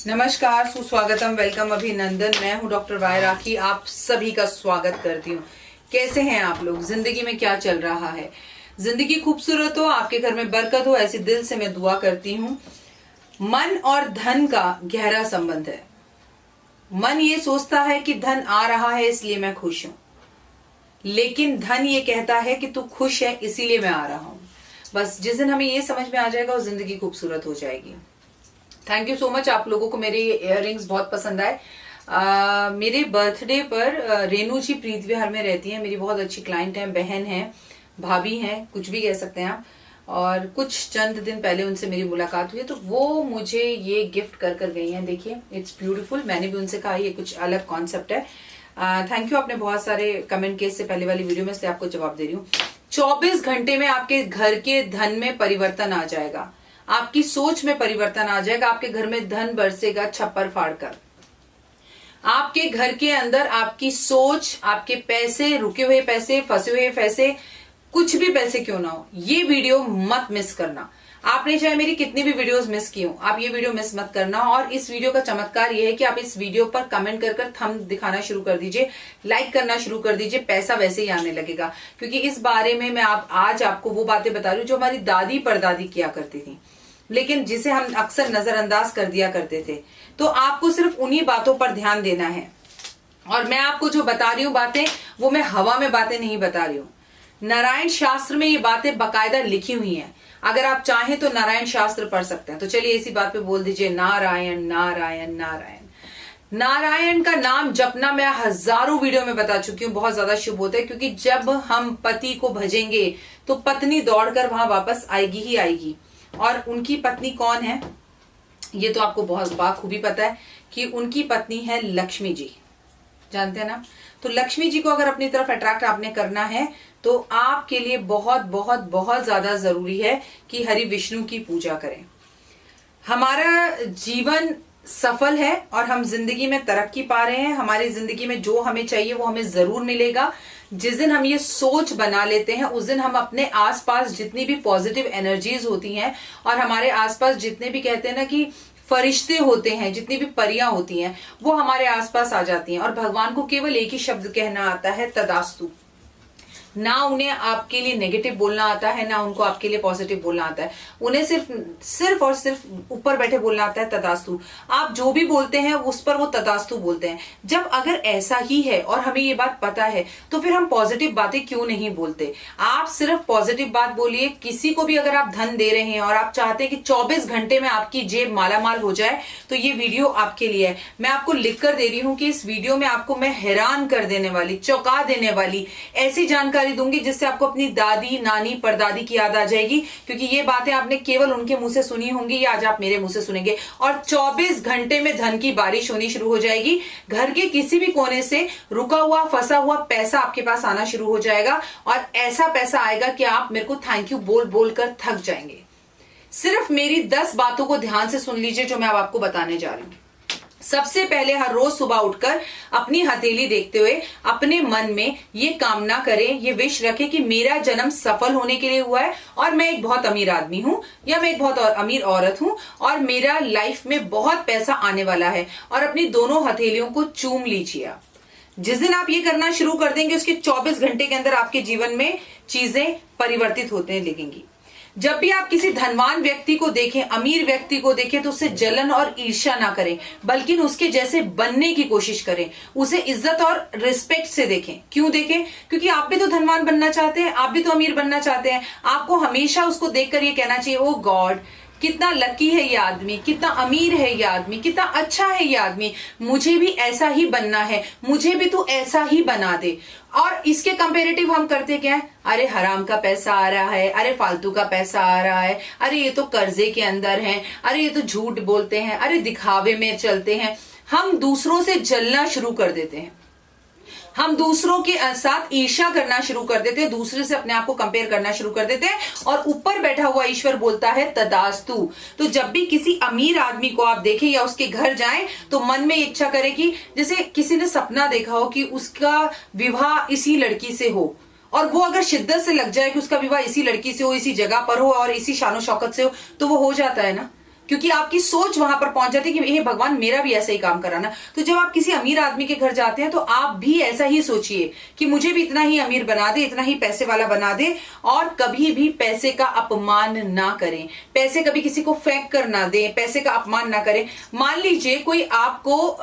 नमस्कार, सुस्वागतम, वेलकम, अभिनंदन। मैं हूं डॉक्टर वाय राखी, आप सभी का स्वागत करती हूं। कैसे हैं आप लोग? जिंदगी में क्या चल रहा है? जिंदगी खूबसूरत हो, आपके घर में बरकत हो, ऐसी दिल से मैं दुआ करती हूं। मन और धन का गहरा संबंध है। मन ये सोचता है कि धन आ रहा है इसलिए मैं खुश हूं, लेकिन धन ये कहता है कि तू खुश है इसीलिए मैं आ रहा हूं। बस जिस दिन हमें ये समझ में आ जाएगा, वो जिंदगी खूबसूरत हो जाएगी। Thank you so much. आप लोगों को मेरे इयररिंग्स बहुत पसंद आए। मेरे बर्थडे पर रेनू जी प्रीत विहार में रहती हैं, मेरी बहुत अच्छी क्लाइंट हैं, बहन हैं, भाभी हैं, कुछ भी कह सकते हैं आप। और कुछ चंद दिन पहले उनसे मेरी मुलाकात हुई, तो वो मुझे ये गिफ्ट कर गई हैं। देखिए, इट्स ब्यूटीफुल। मैंने भी उनसे कहा ये कुछ अलग कॉन्सेप्ट है। Thank you. आपने बहुत सारे कमेंट किए इससे पहले वाली वीडियो में, इसलिए आपको जवाब दे रही हूँ। 24 घंटे में आपके घर के धन में परिवर्तन आ जाएगा, आपकी सोच में परिवर्तन आ जाएगा। आपके घर में धन बरसेगा छप्पर फाड़कर। आपके घर के अंदर आपकी सोच, आपके पैसे, रुके हुए पैसे, फंसे हुए पैसे, कुछ भी पैसे क्यों ना हो, ये वीडियो मत मिस करना। आपने चाहे मेरी कितनी भी वीडियोस मिस की हो, आप ये वीडियो मिस मत करना। और इस वीडियो का चमत्कार ये है कि आप इस वीडियो पर कमेंट कर थंब दिखाना शुरू कर दीजिए, लाइक करना शुरू कर दीजिए, पैसा वैसे ही आने लगेगा। क्योंकि इस बारे में मैं आज आपको वो बातें बता रही हूँ जो हमारी दादी परदादी किया करती थी, लेकिन जिसे हम अक्सर नजरअंदाज कर दिया करते थे। तो आपको सिर्फ उन्हीं बातों पर ध्यान देना है। और मैं आपको जो बता रही हूँ बातें, वो मैं हवा में बातें नहीं बता रही हूँ। नारायण शास्त्र में ये बातें बकायदा लिखी हुई हैं। अगर आप चाहें तो नारायण शास्त्र पढ़ सकते हैं। तो चलिए इसी बात पे बोल दीजिए, नारायण नारायण नारायण। नारायण का नाम जपना मैं हजारों वीडियो में बता चुकी हूँ, बहुत ज्यादा शुभ होता है। क्योंकि जब हम पति को भजेंगे तो पत्नी दौड़कर वहां वापस आएगी ही आएगी। और उनकी पत्नी कौन है, ये तो आपको बहुत बाखूबी पता है कि उनकी पत्नी है लक्ष्मी जी। जानते हैं ना? तो लक्ष्मी जी को अगर अपनी तरफ अट्रैक्ट आपने करना है तो आपके लिए बहुत बहुत बहुत ज्यादा जरूरी है कि हरि विष्णु की पूजा करें। हमारा जीवन सफल है और हम जिंदगी में तरक्की पा रहे हैं। हमारी जिंदगी में जो हमें चाहिए वो हमें जरूर मिलेगा। जिस दिन हम ये सोच बना लेते हैं, उस दिन हम अपने आसपास जितनी भी पॉजिटिव एनर्जीज होती हैं और हमारे आसपास जितने भी कहते हैं ना कि फरिश्ते होते हैं, जितनी भी परियां होती हैं, वो हमारे आसपास आ जाती हैं। और भगवान को केवल एक ही शब्द कहना आता है, तदास्तु। ना उन्हें आपके लिए नेगेटिव बोलना आता है, ना उनको आपके लिए पॉजिटिव बोलना आता है। उन्हें सिर्फ और सिर्फ ऊपर बैठे बोलना आता है, तदास्तु। आप जो भी बोलते हैं उस पर वो तदास्तु बोलते हैं। जब अगर ऐसा ही है और हमें ये बात पता है, तो फिर हम पॉजिटिव बातें क्यों नहीं बोलते? आप सिर्फ पॉजिटिव बात बोलिए। किसी को भी अगर आप धन दे रहे हैं और आप चाहते हैं कि 24 घंटे में आपकी जेब मालामाल हो जाए, तो ये वीडियो आपके लिए है। मैं आपको लिख कर दे रही हूं कि इस वीडियो में आपको मैं हैरान कर देने वाली, चौंका देने वाली ऐसी जानकारी दूंगी जिससे आपको अपनी दादी, नानी, परदादी की याद आ जाएगी। क्योंकि ये बातें आपने केवल उनके मुंह से सुनी होंगी, या आज आप मेरे मुंह से सुनेंगे। और 24 घंटे में धन की बारिश होनी शुरू हो जाएगी। घर के किसी भी कोने से रुका हुआ, फंसा हुआ पैसा आपके पास आना शुरू हो जाएगा। और ऐसा पैसा आएगा कि आप मेरे को थैंक यू बोल बोल कर थक जाएंगे। सिर्फ मेरी 10 बातों को ध्यान से सुन लीजिए जो मैं अब आपको बताने जा रही हूं। सबसे पहले हर रोज सुबह उठकर अपनी हथेली देखते हुए अपने मन में ये कामना करें, ये विश रखें कि मेरा जन्म सफल होने के लिए हुआ है और मैं एक बहुत अमीर आदमी हूं, या मैं एक बहुत अमीर औरत हूं, और मेरा लाइफ में बहुत पैसा आने वाला है। और अपनी दोनों हथेलियों को चूम लीजिए आप। जिस दिन आप ये करना शुरू कर देंगे, उसके 24 घंटे के अंदर आपके जीवन में चीजें परिवर्तित होते लगेंगी। जब भी आप किसी धनवान व्यक्ति को देखें, अमीर व्यक्ति को देखें, तो उससे जलन और ईर्ष्या ना करें, बल्कि उसके जैसे बनने की कोशिश करें। उसे इज्जत और रिस्पेक्ट से देखें। क्यों देखें? क्योंकि आप भी तो धनवान बनना चाहते हैं, आप भी तो अमीर बनना चाहते हैं। आपको हमेशा उसको देखकर ये कहना चाहिए, ओ गॉड, कितना लकी है ये आदमी, कितना अमीर है ये आदमी, कितना अच्छा है ये आदमी, मुझे भी ऐसा ही बनना है, मुझे भी तो ऐसा ही बना दे। और इसके कंपेरेटिव हम करते क्या है? अरे हराम का पैसा आ रहा है, अरे फालतू का पैसा आ रहा है, अरे ये तो कर्जे के अंदर है, अरे ये तो झूठ बोलते हैं, अरे दिखावे में चलते हैं। हम दूसरों से जलना शुरू कर देते हैं, हम दूसरों के साथ ईर्ष्या करना शुरू कर देते हैं, दूसरे से अपने आप को कंपेयर करना शुरू कर देते हैं। और ऊपर बैठा हुआ ईश्वर बोलता है तदास्तु। तो जब भी किसी अमीर आदमी को आप देखें या उसके घर जाएं, तो मन में इच्छा करें कि जैसे किसी ने सपना देखा हो कि उसका विवाह इसी लड़की से हो, और वो अगर शिद्दत से लग जाए कि उसका विवाह इसी लड़की से हो, इसी जगह पर हो और इसी शानो शौकत से हो, तो वो हो जाता है ना। क्योंकि आपकी सोच वहां पर पहुंच जाती है कि हे भगवान मेरा भी ऐसा ही काम कराना। तो जब आप किसी अमीर आदमी के घर जाते हैं तो आप भी ऐसा ही सोचिए कि मुझे भी इतना ही अमीर बना दे, इतना ही पैसे वाला बना दे, और कभी भी पैसे का अपमान ना करें, पैसे कभी किसी को फेंक कर ना दें, पैसे का अपमान ना करें। मान लीजिए कोई आपको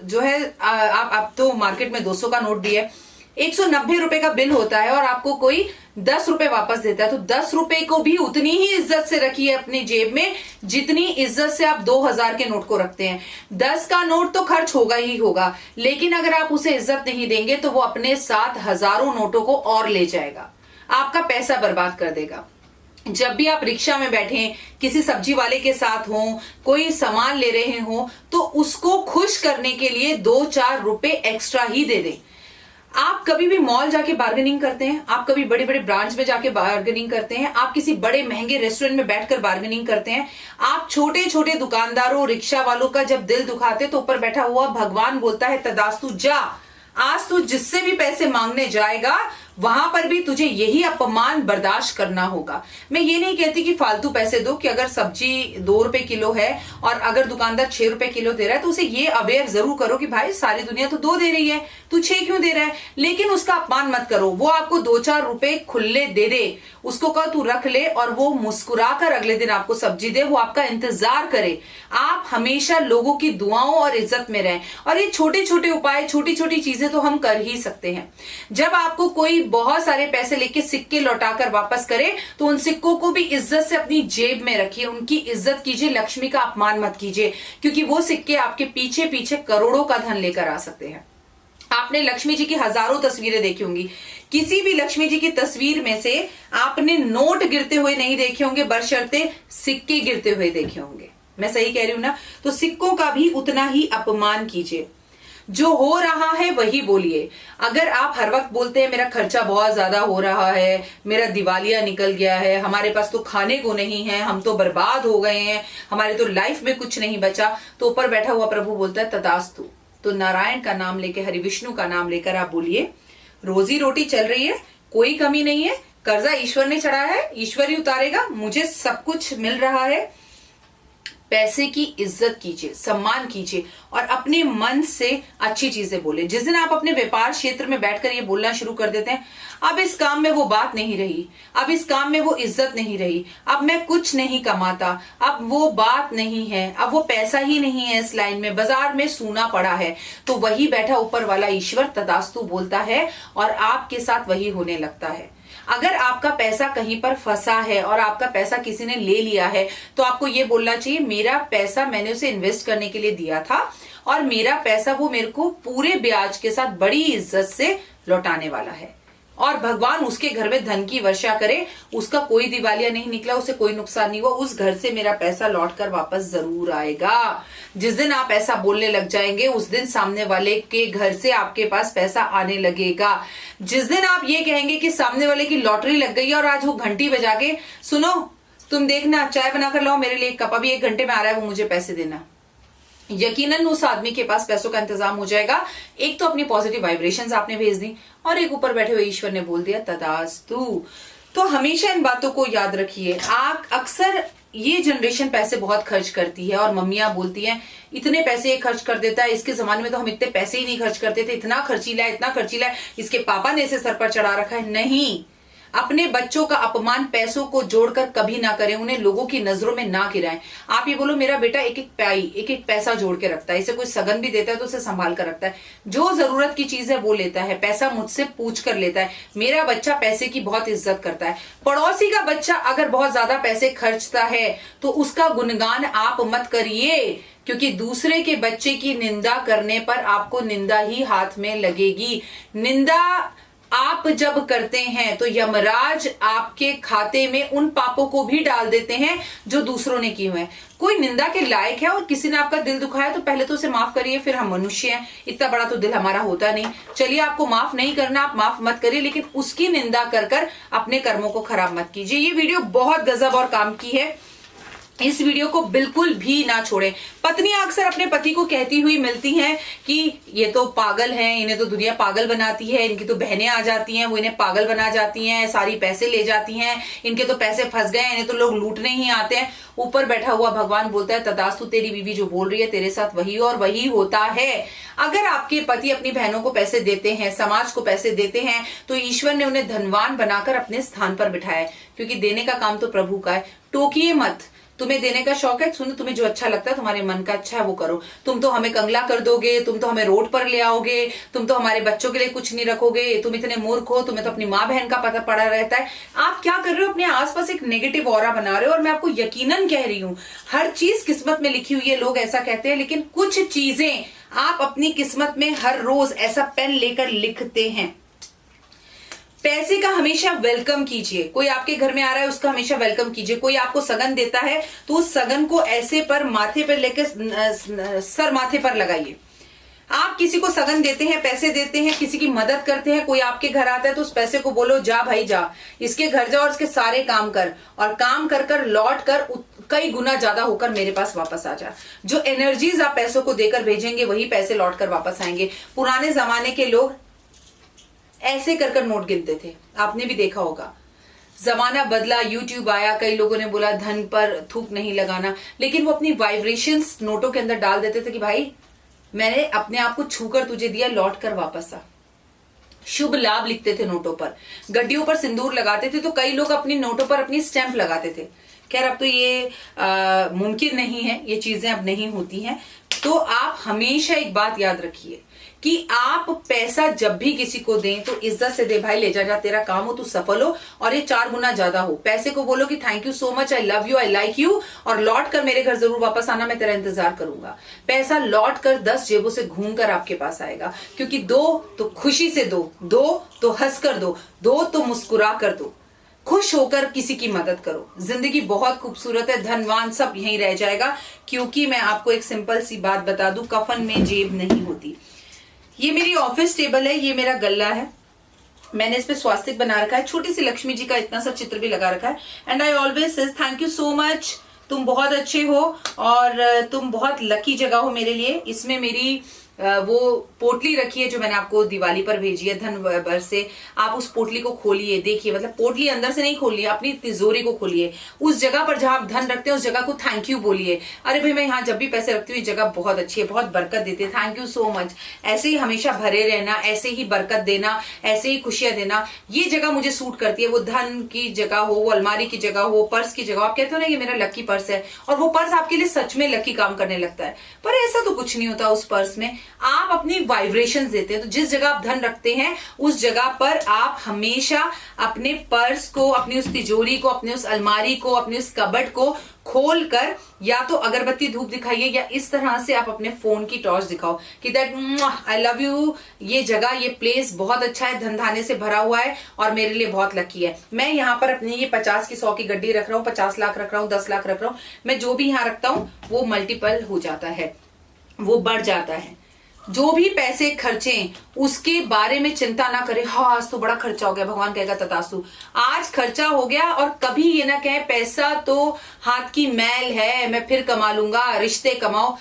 जो है आप तो मार्केट में 200 का नोट दिया, 190 रुपए का बिल होता है और आपको कोई 10 रुपए वापस देता है, तो 10 रुपए को भी उतनी ही इज्जत से रखिए अपनी जेब में जितनी इज्जत से आप 2000 के नोट को रखते हैं। 10 का नोट तो खर्च होगा ही होगा, लेकिन अगर आप उसे इज्जत नहीं देंगे तो वो अपने साथ हजारों नोटों को और ले जाएगा, आपका पैसा बर्बाद कर देगा। जब भी आप रिक्शा में बैठे, किसी सब्जी वाले के साथ हो, कोई सामान ले रहे हो, तो उसको खुश करने के लिए 2-4 रुपए एक्स्ट्रा ही दे दें। आप कभी भी मॉल जाके बार्गेनिंग करते हैं, आप कभी बड़े बड़े ब्रांच में जाके बार्गेनिंग करते हैं, आप किसी बड़े महंगे रेस्टोरेंट में बैठकर बार्गेनिंग करते हैं, आप छोटे छोटे दुकानदारों रिक्शा वालों का जब दिल दुखाते तो ऊपर बैठा हुआ भगवान बोलता है तदास्तु जा, आज तू जिससे भी पैसे मांगने जाएगा वहां पर भी तुझे यही अपमान बर्दाश्त करना होगा। मैं ये नहीं कहती कि फालतू पैसे दो, कि अगर सब्जी 2 रुपए किलो है और अगर दुकानदार 6 रुपए किलो दे रहा है तो उसे ये अवेयर जरूर करो कि भाई सारी दुनिया तो 2 दे रही है, तू 6 क्यों दे रहा है, लेकिन उसका अपमान मत करो। वो आपको 2-4 रुपए खुले दे दे, उसको कहो तू रख ले, और वो मुस्कुराकर अगले दिन आपको सब्जी दे, वो आपका इंतजार करे। आप हमेशा लोगों की दुआओं और इज्जत में रहें, और ये छोटे छोटे उपाय, छोटी छोटी चीजें तो हम कर ही सकते हैं। जब आपको कोई बहुत सारे पैसे लेके सिक्के लौटाकर वापस करे तो उन सिक्कों को भी इज्जत से अपनी जेब में रखिए, उनकी इज्जत कीजिए, लक्ष्मी का अपमान मत कीजिए, क्योंकि वो सिक्के आपके पीछे पीछे करोड़ों का धन लेकर आ सकते हैं। आपने लक्ष्मी जी की हजारों तस्वीरें देखी होंगी, किसी भी लक्ष्मी जी की तस्वीर में से आपने नोट गिरते हुए नहीं देखे होंगे, बशर्ते सिक्के गिरते हुए देखे होंगे। मैं सही कह रही हूं ना? तो सिक्कों का भी उतना ही अपमान कीजिए, जो हो रहा है वही बोलिए। अगर आप हर वक्त बोलते हैं मेरा खर्चा बहुत ज्यादा हो रहा है, मेरा दिवालिया निकल गया है, हमारे पास तो खाने को नहीं है, हम तो बर्बाद हो गए हैं, हमारे तो लाइफ में कुछ नहीं बचा, तो ऊपर बैठा हुआ प्रभु बोलता है तदास्तु। तो नारायण का नाम लेके, हरि विष्णु का नाम लेकर आप बोलिए, रोजी रोटी चल रही है, कोई कमी नहीं है, कर्जा ईश्वर ने चढ़ाया है, ईश्वर ही उतारेगा, मुझे सब कुछ मिल रहा है। पैसे की इज्जत कीजिए, सम्मान कीजिए, और अपने मन से अच्छी चीजें बोले। जिस दिन आप अपने व्यापार क्षेत्र में बैठकर ये बोलना शुरू कर देते हैं, अब इस काम में वो बात नहीं रही, अब इस काम में वो इज्जत नहीं रही, अब मैं कुछ नहीं कमाता, अब वो बात नहीं है, अब वो पैसा ही नहीं है इस लाइन में, बाजार में सूना पड़ा है, तो वही बैठा ऊपर वाला ईश्वर तदास्तु बोलता है और आपके साथ वही होने लगता है। अगर आपका पैसा कहीं पर फंसा है और आपका पैसा किसी ने ले लिया है, तो आपको ये बोलना चाहिए मेरा पैसा मैंने उसे इन्वेस्ट करने के लिए दिया था और मेरा पैसा वो मेरे को पूरे ब्याज के साथ बड़ी इज्जत से लौटाने वाला है, और भगवान उसके घर में धन की वर्षा करे, उसका कोई दिवालिया नहीं निकला, उसे कोई नुकसान नहीं हुआ, उस घर से मेरा पैसा लौटकर वापस जरूर आएगा। जिस दिन आप ऐसा बोलने लग जाएंगे, उस दिन सामने वाले के घर से आपके पास पैसा आने लगेगा। जिस दिन आप ये कहेंगे कि सामने वाले की लॉटरी लग गई है और आज वो घंटी बजा के, सुनो तुम देखना चाय बनाकर लाओ मेरे लिए एक कप, अभी 1 घंटे में आ रहा है, वो मुझे पैसे देना, यकीनन उस आदमी के पास पैसों का इंतजाम हो जाएगा। एक तो अपनी पॉजिटिव वाइब्रेशंस आपने भेज दी, और एक ऊपर बैठे हुए ईश्वर ने बोल दिया तदास्तु। तो हमेशा इन बातों को याद रखिए। आप अक्सर, ये जनरेशन पैसे बहुत खर्च करती है और मम्मियां बोलती हैं इतने पैसे ये खर्च कर देता है, इसके जमाने में तो हम इतने पैसे ही नहीं खर्च करते थे, इतना खर्चीला है, इतना खर्चीला है, इसके पापा ने इसे सर पर चढ़ा रखा है। नहीं, अपने बच्चों का अपमान पैसों को जोड़कर कभी ना करें, उन्हें लोगों की नजरों में ना गिराएं। आप ये बोलो मेरा बेटा एक एक पाई, एक एक पैसा जोड़ के रखता है, इसे कोई सगन भी देता है तो उसे संभाल कर रखता है, जो जरूरत की चीज है वो लेता है, पैसा मुझसे पूछ कर लेता है। मेरा बच्चा पैसे की बहुत इज्जत करता है। पड़ोसी का बच्चा अगर बहुत ज्यादा पैसे खर्चता है तो उसका गुणगान आप मत करिए, क्योंकि दूसरे के बच्चे की निंदा करने पर आपको निंदा ही हाथ में लगेगी। निंदा आप जब करते हैं तो यमराज आपके खाते में उन पापों को भी डाल देते हैं जो दूसरों ने किए हुए हैं। कोई निंदा के लायक है और किसी ने आपका दिल दुखाया तो पहले तो उसे माफ करिए, फिर हम मनुष्य हैं, इतना बड़ा तो दिल हमारा होता नहीं। चलिए आपको माफ नहीं करना, आप माफ मत करिए, लेकिन उसकी निंदा कर कर अपने कर्मों को खराब मत कीजिए। ये वीडियो बहुत गजब और काम की है। इस वीडियो को बिल्कुल भी ना छोड़ें। पत्नियां अक्सर अपने पति को कहती हुई मिलती हैं कि ये तो पागल हैं, इन्हें तो दुनिया पागल बनाती है, इनकी तो बहनें आ जाती हैं वो इन्हें पागल बना जाती हैं, सारी पैसे ले जाती हैं, इनके तो पैसे फंस गए, इन्हें तो लोग लूटने ही आते हैं। ऊपर बैठा हुआ भगवान बोलता है तथास्तु, तेरी बीवी जो बोल रही है तेरे साथ वही और वही होता है। अगर आपके पति अपनी बहनों को पैसे देते हैं, समाज को पैसे देते हैं, तो ईश्वर ने उन्हें धनवान बनाकर अपने स्थान पर बिठाया है, क्योंकि देने का काम तो प्रभु का है। टोकिए मत। तुम्हें देने का शौक है, सुनो, तुम्हें जो अच्छा लगता है, तुम्हारे मन का अच्छा है वो करो। तुम तो हमें कंगला कर दोगे, तुम तो हमें रोड पर ले आओगे, तुम तो हमारे बच्चों के लिए कुछ नहीं रखोगे, तुम इतने मूर्ख हो, तुम्हें तो अपनी माँ बहन का पता पड़ा रहता है। आप क्या कर रहे हो? अपने आसपास एक नेगेटिव ऑरा बना रहे हो। और मैं आपको यकीनन कह रही हूं, हर चीज किस्मत में लिखी हुई है, लोग ऐसा कहते हैं, लेकिन कुछ चीजें आप अपनी किस्मत में हर रोज ऐसा पेन लेकर लिखते हैं। पैसे का हमेशा वेलकम कीजिए। कोई आपके घर में आ रहा है, उसका हमेशा वेलकम कीजिए। कोई आपको सगन देता है तो उस सगन को ऐसे पर माथे पर लेकर सर माथे पर लगाइए। आप किसी को सगन देते हैं, पैसे देते हैं, किसी की मदद करते हैं, कोई आपके घर आता है तो उस पैसे को बोलो जा भाई जा, इसके घर जा और इसके सारे काम कर, और काम कर कर लौट कर कई गुना ज्यादा होकर मेरे पास वापस आ जा। जो एनर्जीज आप पैसों को देकर भेजेंगे वही पैसे लौट कर वापस आएंगे। पुराने जमाने के लोग ऐसे कर कर नोट गिनते थे, आपने भी देखा होगा। जमाना बदला, यूट्यूब आया, कई लोगों ने बोला धन पर थूक नहीं लगाना, लेकिन वो अपनी वाइब्रेशंस नोटों के अंदर डाल देते थे कि भाई मैंने अपने आप को छूकर तुझे दिया, लौट कर वापस आ। शुभ लाभ लिखते थे नोटों पर, गड्डियों पर सिंदूर लगाते थे, तो कई लोग अपनी नोटों पर अपनी स्टैंप लगाते थे। खैर अब तो ये मुमकिन नहीं है, ये चीजें अब नहीं होती हैं। तो आप हमेशा एक बात याद रखिए कि आप पैसा जब भी किसी को दें तो इज्जत से दे, भाई ले जा, तेरा काम हो, तू सफल हो और ये 4 गुना ज्यादा हो। पैसे को बोलो कि thank you so much, I love you, I like you, और लौट कर मेरे घर जरूर वापस आना, मैं तेरा इंतजार करूंगा। पैसा लौट कर 10 जेबों से घूम कर आपके पास आएगा, क्योंकि दो तो खुशी से दो, दो तो हंस कर दो, दो तो मुस्कुरा कर दो, खुश होकर किसी की मदद करो। जिंदगी बहुत खूबसूरत है, धनवान सब यहीं रह जाएगा। क्योंकि मैं आपको एक सिंपल सी बात बता दूं, कफन में जेब नहीं होती। ये मेरी ऑफिस टेबल है, ये मेरा गल्ला है, मैंने इस पे स्वास्तिक बना रखा है, छोटी सी लक्ष्मी जी का इतना सा चित्र भी लगा रखा है। And I always says thank you so much, तुम बहुत अच्छे हो और तुम बहुत लकी जगह हो मेरे लिए। इसमें मेरी वो पोटली रखी है जो मैंने आपको दिवाली पर भेजी है धन भर से। आप उस पोटली को खोलिए, देखिए, मतलब पोटली अंदर से नहीं खोलिए, अपनी तिजोरी को खोलिए। उस जगह पर जहां आप धन रखते हैं उस जगह को थैंक यू बोलिए, अरे भाई मैं यहाँ जब भी पैसे रखती हूँ ये जगह बहुत अच्छी है, बहुत बरकत देती है, थैंक यू सो मच। ऐसे ही हमेशा भरे रहना, ऐसे ही बरकत देना, ऐसे ही खुशियां देना। ये जगह मुझे सूट करती है, वो धन की जगह हो, वो अलमारी की जगह हो, पर्स की जगह। आप कहते हो ना ये मेरा लकी पर्स है, और वो पर्स आपके लिए सच में लकी काम करने लगता है, पर ऐसा तो कुछ नहीं होता उस पर्स में। आप अपनी वाइब्रेशंस देते हैं, तो जिस जगह आप धन रखते हैं उस जगह पर आप हमेशा अपने पर्स को, अपनी उस तिजोरी को, अपने उस अलमारी को, अपने उस कबर्ड को खोल कर या तो अगरबत्ती धूप दिखाइए, या इस तरह से आप अपने फोन की टॉर्च दिखाओ कि दैट आई लव यू, ये जगह, ये प्लेस बहुत अच्छा है, धन धाने से भरा हुआ है और मेरे लिए बहुत लकी है। मैं यहाँ पर अपनी ये 50 की 100 की गड्डी रख रहा हूँ, 50 लाख रख रहा हूँ, 10 लाख रख रहा हूँ। मैं जो भी यहाँ रखता हूँ वो मल्टीपल हो जाता है, वो बढ़ जाता है। जो भी पैसे खर्चे उसके बारे में चिंता ना करें, हाँ आज तो बड़ा खर्चा हो गया, भगवान कहेगा तथास्तु। आज खर्चा हो गया और कभी ये ना कहे पैसा तो हाथ की मैल है, मैं फिर कमा लूंगा, रिश्ते कमाओ।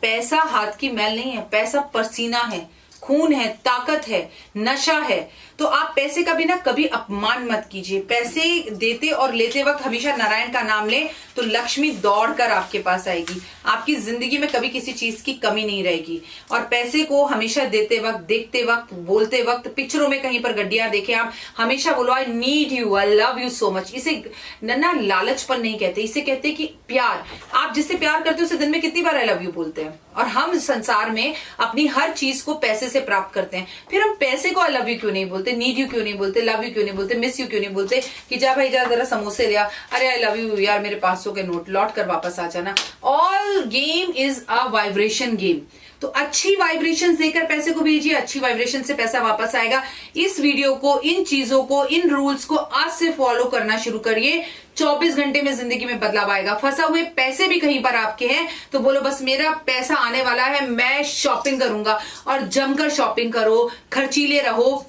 पैसा हाथ की मैल नहीं है, पैसा पसीना है, खून है, ताकत है, नशा है। तो आप पैसे का भी ना कभी अपमान मत कीजिए। पैसे देते और लेते वक्त हमेशा नारायण का नाम लें तो लक्ष्मी दौड़कर आपके पास आएगी। आपकी जिंदगी में कभी किसी चीज की कमी नहीं रहेगी। और पैसे को हमेशा देते वक्त, देखते वक्त, बोलते वक्त, पिक्चरों में कहीं पर गड्डियां देखें, आप हमेशा बोलो I need you, I love you so much. इसे ना लालचपन नहीं कहते, इसे कहते कि प्यार। आप जिससे प्यार करते हो उसे दिन में कितनी बार आई लव यू बोलते हैं। और हम संसार में अपनी हर चीज को पैसे से प्राप्त करते हैं, फिर हम पैसे को आई लव यू क्यों नहीं बोलते, नीड यू क्यों नहीं बोलते, लव यू क्यों नहीं बोलते, मिस यू क्यों नहीं बोलते कि जा भाई जा जरा समोसे ले आ, अरे आई लव यू यार मेरे 500 के नोट, लौट कर वापस आ जाना। All game is a vibration game. तो अच्छी वाइब्रेशन देकर पैसे को भेजिए, अच्छी वाइब्रेशन से पैसा वापस आएगा। इस वीडियो को, इन चीजों को, इन रूल्स को आज से फॉलो करना शुरू करिए। 24 घंटे में जिंदगी में बदलाव आएगा। फंसा हुए पैसे भी कहीं पर आपके हैं तो बोलो बस मेरा पैसा आने वाला है, मैं शॉपिंग करूंगा, और जमकर शॉपिंग करो, खर्चीले रहो,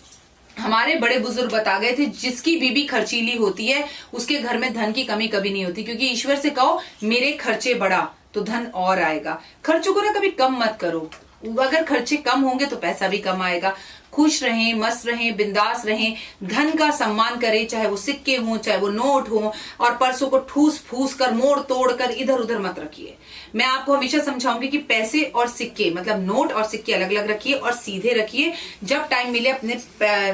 हमारे बड़े बुजुर्ग बता गए थे, जिसकी बीबी खर्चीली होती है उसके घर में धन की कमी कभी नहीं होती, क्योंकि ईश्वर से कहो मेरे खर्चे बढ़ा तो धन और आएगा। खर्चों को ना कभी कम मत करो, अगर खर्चे कम होंगे तो पैसा भी कम आएगा। खुश रहें, मस्त रहें, बिंदास रहें, धन का सम्मान करें, चाहे वो सिक्के हों चाहे वो नोट हों, और पर्सों को ठूस फूस कर मोड़ तोड़ कर इधर उधर मत रखिए। मैं आपको हमेशा समझाऊंगी कि पैसे और सिक्के, मतलब नोट और सिक्के अलग अलग रखिए और सीधे रखिए। जब टाइम मिले अपने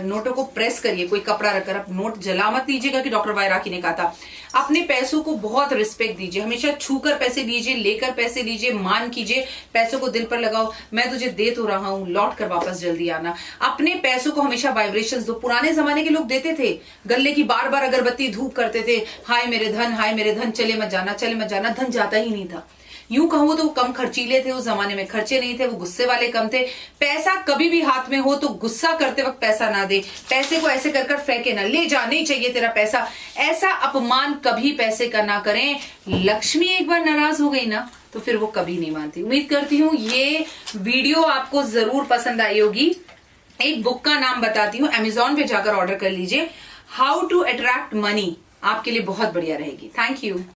नोटों को प्रेस करिए, कोई कपड़ा रखकर। अब नोट जला मत लीजिएगा कि डॉक्टर वायराकी ने कहा था। अपने पैसों को बहुत रिस्पेक्ट दीजिए, हमेशा छूकर पैसे लीजिए, लेकर पैसे लीजिए, मान कीजिए, पैसों को दिल पर लगाओ। मैं तुझे दे तो रहा हूं, लौट कर वापस जल्दी आना। अपने पैसों को हमेशा वाइब्रेशंस दो। पुराने जमाने के लोग देते थे, गले की बार बार अगरबत्ती धूप करते थे, हाय मेरे धन, हाय मेरे धन, चले मत जाना, चले मत जाना। धन जाता ही नहीं था। यूं कहूं तो वो कम खर्चीले थे, उस जमाने में खर्चे नहीं थे, वो गुस्से वाले कम थे। पैसा कभी भी हाथ में हो तो गुस्सा करते वक्त पैसा ना दे, पैसे को ऐसे कर कर फेंके ना, ले जा, नहीं चाहिए तेरा पैसा। ऐसा अपमान कभी पैसे का ना करें। लक्ष्मी एक बार नाराज हो गई ना तो फिर वो कभी नहीं मानती। उम्मीद करती हूँ ये वीडियो आपको जरूर पसंद आई होगी। एक बुक का नाम बताती हूँ, अमेजॉन पे जाकर ऑर्डर कर लीजिए, हाउ टू अट्रैक्ट मनी, आपके लिए बहुत बढ़िया रहेगी। Thank you.